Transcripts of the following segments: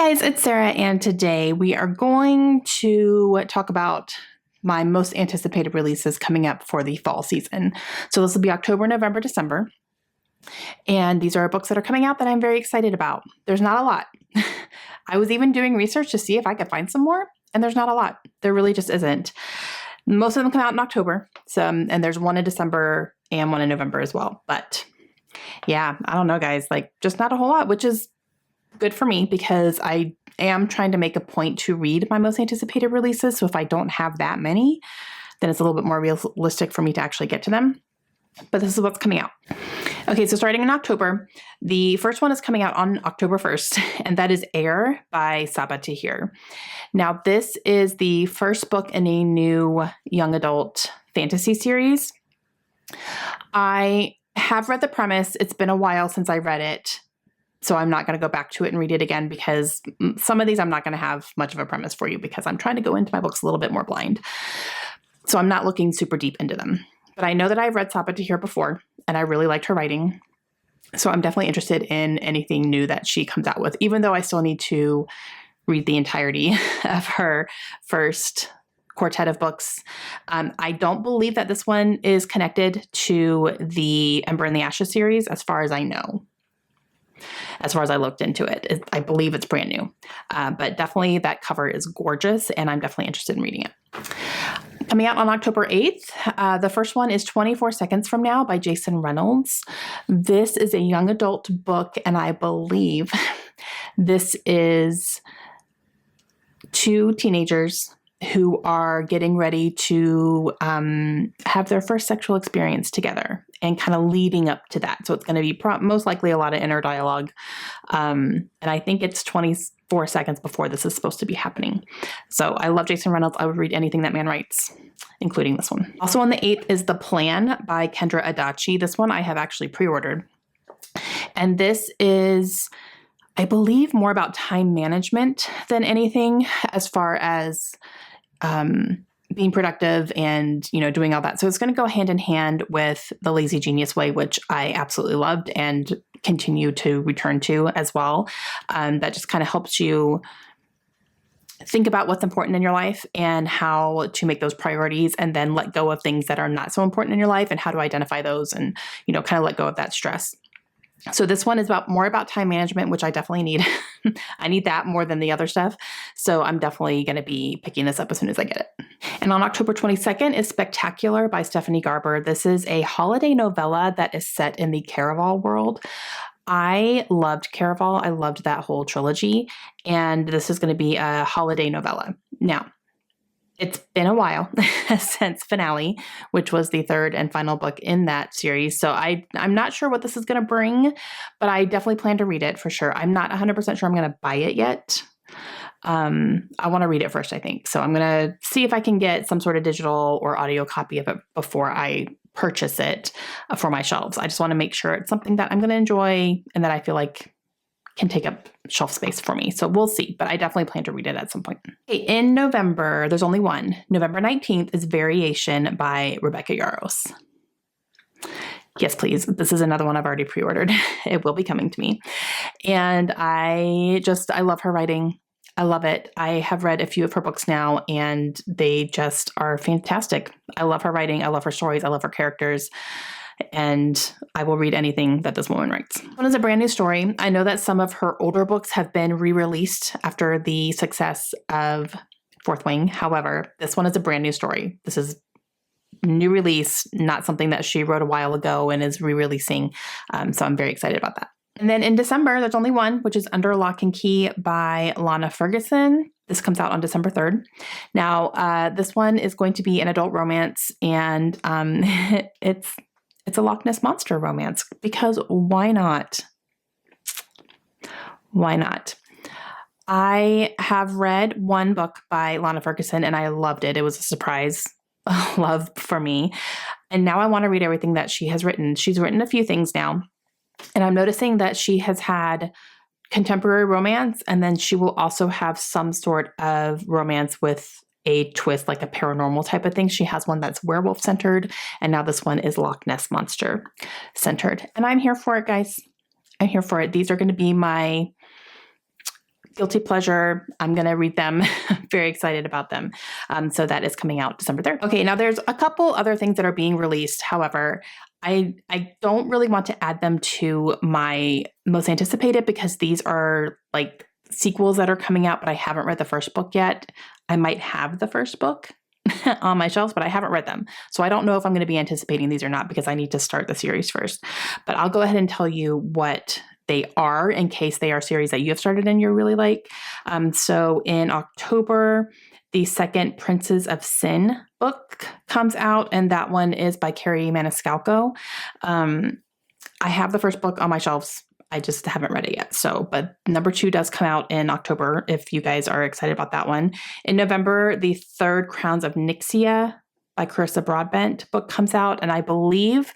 Guys, it's Sarah, and today we are going to talk about my most anticipated releases coming up for the fall season. So this will be October, November, December, and these are books that are coming out that I'm very excited about. There's not a lot. I was even doing research to see if I could find some more, and there's not a lot. There really just isn't. Most of them come out in October, and there's one in December and one in November as well. But yeah, I don't know, guys, just not a whole lot, which is good for me because I am trying to make a point to read my most anticipated releases. So if I don't have that many, then it's a little bit more realistic for me to actually get to them. But this is what's coming out. Okay, so starting in October, the first one is coming out on October 1st, and that is Air by Sabaa Tahir. Now, this is the first book in a new young adult fantasy series. I have read the premise. It's been a while since I read it. So I'm not going to go back to it and read it again because some of these I'm not going to have much of a premise for you because I'm trying to go into my books a little bit more blind. So I'm not looking super deep into them. But I know that I've read Sabaa Tahir before and I really liked her writing. So I'm definitely interested in anything new that she comes out with, even though I still need to read the entirety of her first quartet of books. I don't believe that this one is connected to the Ember and the Ashes series as far as I know. As far as I looked into it, I believe it's brand new, but definitely that cover is gorgeous and I'm definitely interested in reading it. Coming out on October 8th, the first one is 24 Seconds From Now by Jason Reynolds. This is a young adult book and I believe this is two teenagers who are getting ready to have their first sexual experience together and kind of leading up to that. So it's going to be most likely a lot of inner dialogue. And I think it's 24 seconds before this is supposed to be happening. So I love Jason Reynolds. I would read anything that man writes, including this one. Also on the 8th is The Plan by Kendra Adachi. This one I have actually pre-ordered. And this is, I believe, more about time management than anything as far as being productive and, doing all that. So it's going to go hand in hand with The Lazy Genius Way, which I absolutely loved and continue to return to as well. That just kind of helps you think about what's important in your life and how to make those priorities and then let go of things that are not so important in your life and how to identify those and, kind of let go of that stress. So this one is more about time management, which I definitely need. I need that more than the other stuff. So I'm definitely going to be picking this up as soon as I get it. And on October 22nd is Spectacular by Stephanie Garber. This is a holiday novella that is set in the Caraval world. I loved Caraval. I loved that whole trilogy. And this is going to be a holiday novella. Now, it's been a while since Finale, which was the third and final book in that series. So I'm not sure what this is going to bring, but I definitely plan to read it for sure. I'm not 100% sure I'm going to buy it yet. I want to read it first, I think. So I'm going to see if I can get some sort of digital or audio copy of it before I purchase it for my shelves. I just want to make sure it's something that I'm going to enjoy and that I feel like can take up shelf space for me. So we'll see, but I definitely plan to read it at some point. Okay, in November, there's only one. November 19th is Variation by Rebecca Yarros. Yes, please. This is another one I've already pre-ordered. It will be coming to me. And I love her writing. I love it. I have read a few of her books now and they just are fantastic. I love her writing. I love her stories. I love her characters. And I will read anything that this woman writes. This one is a brand new story. I know that some of her older books have been re-released after the success of Fourth Wing. However, this one is a brand new story. This is new release, not something that she wrote a while ago and is re-releasing. So I'm very excited about that. And then in December, there's only one, which is Under Lock and Key by Lana Ferguson. This comes out on December 3rd. Now, this one is going to be an adult romance and it's a Loch Ness Monster romance because why not? Why not? I have read one book by Lana Ferguson and I loved it. It was a surprise love for me. And now I want to read everything that she has written. She's written a few things now. And I'm noticing that she has had contemporary romance and then she will also have some sort of romance with a twist, like a paranormal type of thing. She has one that's werewolf centered, and now this one is Loch Ness Monster centered. And I'm here for it, guys. I'm here for it. These are going to be my guilty pleasure. I'm going to read them. Very excited about them. So that is coming out December 3rd. Okay, now there's a couple other things that are being released. However, I don't really want to add them to my most anticipated because these are like sequels that are coming out, but I haven't read the first book yet. I might have the first book on my shelves, but I haven't read them. So I don't know if I'm going to be anticipating these or not because I need to start the series first. But I'll go ahead and tell you what they are in case they are series that you have started and you really like. So in October, the second Princes of Sin book comes out, and that one is by Carrie Maniscalco. I have the first book on my shelves. I just haven't read it yet. So, but number 2 does come out in October if you guys are excited about that one. In November, the third Crowns of Nixia by Carissa Broadbent book comes out. And I believe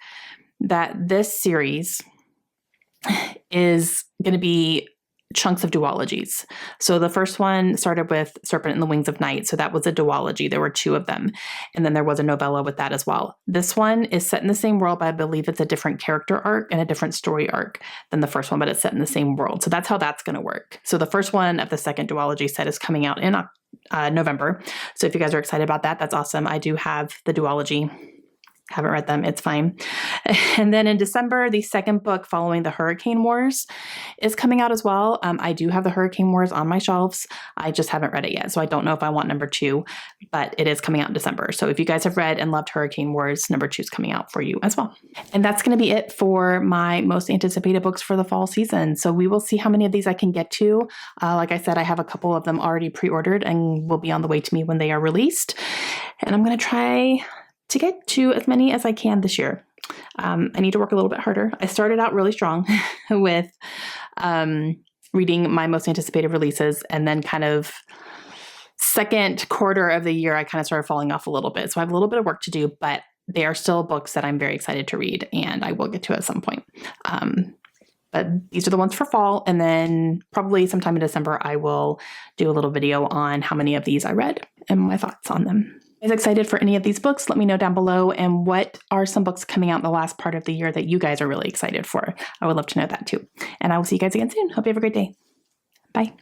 that this series is going to be chunks of duologies. So the first one started with Serpent and the Wings of Night. So that was a duology. There were 2 of them. And then there was a novella with that as well. This one is set in the same world, but I believe it's a different character arc and a different story arc than the first one, but it's set in the same world. So that's how that's going to work. So the first one of the second duology set is coming out in November. So if you guys are excited about that, that's awesome. I do have the duology. Haven't read them. It's fine. And then in December, the second book following the Hurricane Wars is coming out as well. I do have the Hurricane Wars on my shelves. I just haven't read it yet. So I don't know if I want number 2, but it is coming out in December. So if you guys have read and loved Hurricane Wars, number 2 is coming out for you as well. And that's going to be it for my most anticipated books for the fall season. So we will see how many of these I can get to. Like I said, I have a couple of them already pre-ordered and will be on the way to me when they are released. And I'm going to try to get to as many as I can this year. I need to work a little bit harder. I started out really strong with reading my most anticipated releases, and then kind of second quarter of the year, I kind of started falling off a little bit. So I have a little bit of work to do, but they are still books that I'm very excited to read, and I will get to at some point. But these are the ones for fall, and then probably sometime in December, I will do a little video on how many of these I read and my thoughts on them. Is excited for any of these books? Let me know down below. And what are some books coming out in the last part of the year that you guys are really excited for? I would love to know that too. And I will see you guys again soon. Hope you have a great day. Bye.